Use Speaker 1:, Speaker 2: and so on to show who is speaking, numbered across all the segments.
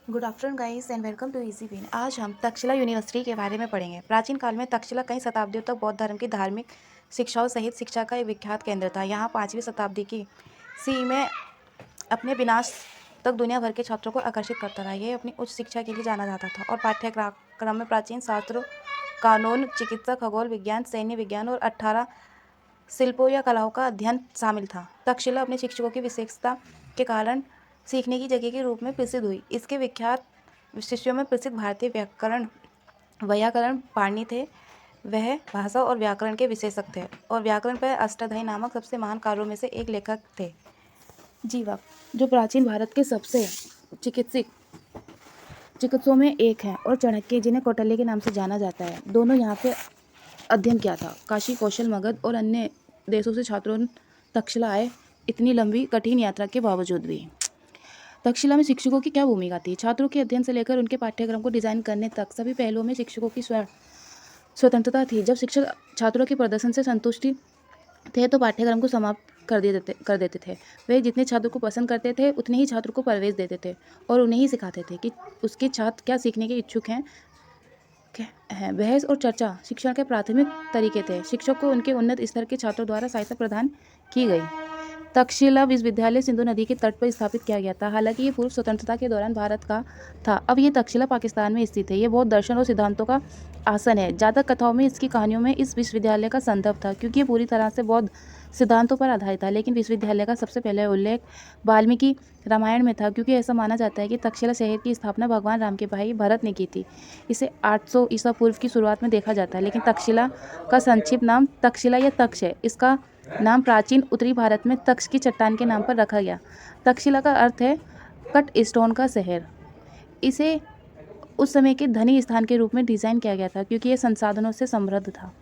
Speaker 1: Good afternoon guys and welcome to Easy Win. आज हम Takshashila university के बारे में पढ़ेंगे। प्राचीन काल में तक्षशिला कई शताब्दियों तक बौद्ध धर्म की धार्मिक शिक्षाओं सहित शिक्षा का एक विख्यात केंद्र था। यहाँ 5वीं शताब्दी की सी में अपने विनाश तक दुनिया भर के छात्रों को आकर्षित करता रहा। यह अपनी उच्च शिक्षा के लिए जाना जाता था और पाठ्यक्रम में प्राचीन शास्त्रों, कानून, चिकित्सा, खगोल विज्ञान, सैन्य विज्ञान और 18 शिल्पों या कलाओं का अध्ययन शामिल था। तक्षशिला अपने शिक्षकों की विशेषता के कारण सीखने की जगह के रूप में प्रसिद्ध हुई। इसके विख्यात शिष्यों में प्रसिद्ध भारतीय वैयाकरण पाणिनि थे। वह भाषा और व्याकरण के विशेषज्ञ थे और व्याकरण पर अष्टाध्यायी नामक सबसे महान कार्यों में से एक लेखक थे। जीवक, जो प्राचीन भारत के सबसे चिकित्सकों में एक हैं, और चाणक्य, जिन्हें कौटिल्य के नाम से जाना जाता है, दोनों यहाँ पे अध्ययन किया था। काशी, कौशल, मगध और अन्य देशों से छात्रों तक्षशिला आए, इतनी लंबी कठिन यात्रा के बावजूद भी। तक्षशिला में शिक्षकों की क्या भूमिका थी? छात्रों के अध्ययन से लेकर उनके पाठ्यक्रम को डिजाइन करने तक सभी पहलुओं में शिक्षकों की स्वतंत्रता थी। जब शिक्षक छात्रों के प्रदर्शन से संतुष्टि थे तो पाठ्यक्रम को समाप्त कर देते थे। वे जितने छात्रों को पसंद करते थे उतने ही छात्रों को प्रवेश देते थे और उन्हें ही सिखाते थे कि उसके छात्र क्या सीखने के इच्छुक हैं। बहस और चर्चा शिक्षण के प्राथमिक तरीके थे। शिक्षक को उनके उन्नत स्तर के छात्रों द्वारा सहायता प्रदान की गई। तक्षशिला विश्वविद्यालय सिंधु नदी के तट पर स्थापित किया गया था। हालांकि ये पूर्व स्वतंत्रता के दौरान भारत का था। अब ये तक्षशिला पाकिस्तान में स्थित है। ये बौद्ध दर्शन और सिद्धांतों का आसन है। ज़्यादा कथाओं में इसकी कहानियों में इस विश्वविद्यालय का संदर्भ था, क्योंकि ये पूरी तरह से बौद्ध सिद्धांतों पर आधारित था। लेकिन विश्वविद्यालय का सबसे पहले उल्लेख वाल्मीकि रामायण में था, क्योंकि ऐसा माना जाता है कि तक्षशिला शहर की स्थापना भगवान राम के भाई भरत ने की थी। इसे 800 ईसा पूर्व की शुरुआत में देखा जाता है। लेकिन तक्षशिला का संक्षिप्त नाम तक्षशिला या तक्ष है। इसका नाम प्राचीन उत्तरी भारत में तक्ष की चट्टान के नाम पर रखा गया। तक्षशिला का अर्थ है कट स्टोन का शहर। इसे उस समय के धनी स्थान के रूप में डिजाइन किया गया था, क्योंकि यह संसाधनों से समृद्ध था।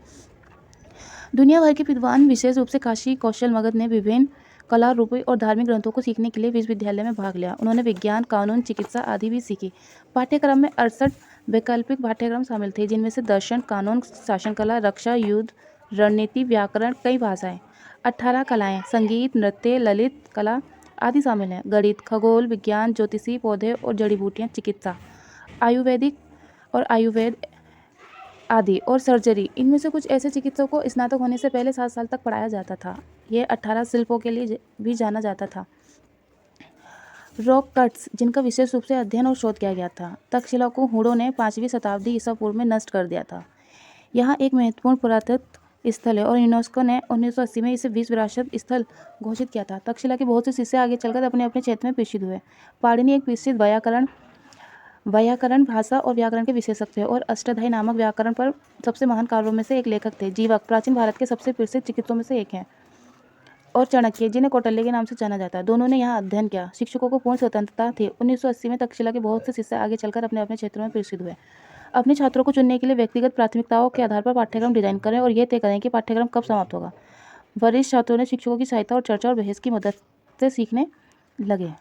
Speaker 1: दुनिया भर के विद्वान, विशेष रूप से काशी, कौशल, मगध ने विभिन्न कला रूपों और धार्मिक ग्रंथों को सीखने के लिए विश्वविद्यालय में भाग लिया। उन्होंने विज्ञान, कानून, चिकित्सा आदि भी सीखी। पाठ्यक्रम में 68 वैकल्पिक पाठ्यक्रम शामिल थे, जिनमें से दर्शन, कानून, शासन कला, रक्षा, युद्ध, रणनीति, व्याकरण, कई भाषाएं, 18 कलाएं, संगीत, नृत्य, ललित कला आदि शामिल हैं। गणित, खगोल विज्ञान, ज्योतिषी, पौधे और जड़ी बूटियां, चिकित्सा, आयुर्वेद आदि और सर्जरी। इनमें से कुछ ऐसे चिकित्सकों को स्नातक होने से पहले 7 साल तक पढ़ाया जाता था। यह 18 शिल्पों के लिए भी जाना जाता था। रॉक कट्स, जिनका विशेष रूप से अध्ययन और शोध किया गया था। तक्षशिला को हूणों ने 5वीं शताब्दी ईसा पूर्व में नष्ट कर दिया था। यहाँ एक महत्वपूर्ण पुरातत्व स्थल है और यूनेस्को ने 1980 में इसे विश्व विरासत स्थल घोषित किया था। तक्षशिला के बहुत से शिष्य आगे चलकर अपने अपने क्षेत्र में प्रसिद्ध हुए। पाणिनि एक प्रसिद्ध वैयाकरण, भाषा और व्याकरण के विशेषज्ञ थे और अष्टाध्यायी नामक व्याकरण पर सबसे महान कार्यों में से एक लेखक थे। जीवक, प्राचीन भारत के सबसे प्रसिद्ध चिकित्सकों में से एक हैं, और चाणक्य, जिन्हें कौटिल्य के नाम से जाना जाता है, दोनों ने यहाँ अध्ययन किया। शिक्षकों को पूर्ण स्वतंत्रता थी। 1980 में तक्षशिला के बहुत से शिष्य आगे चलकर अपने अपने क्षेत्रों में प्रसिद्ध हुए। अपने छात्रों को चुनने के लिए व्यक्तिगत प्राथमिकताओं के आधार पर पाठ्यक्रम डिजाइन करें और यह तय करें कि पाठ्यक्रम कब समाप्त होगा। वरिष्ठ छात्रों ने शिक्षकों की सहायता और चर्चा और बहस की मदद से सीखने लगे।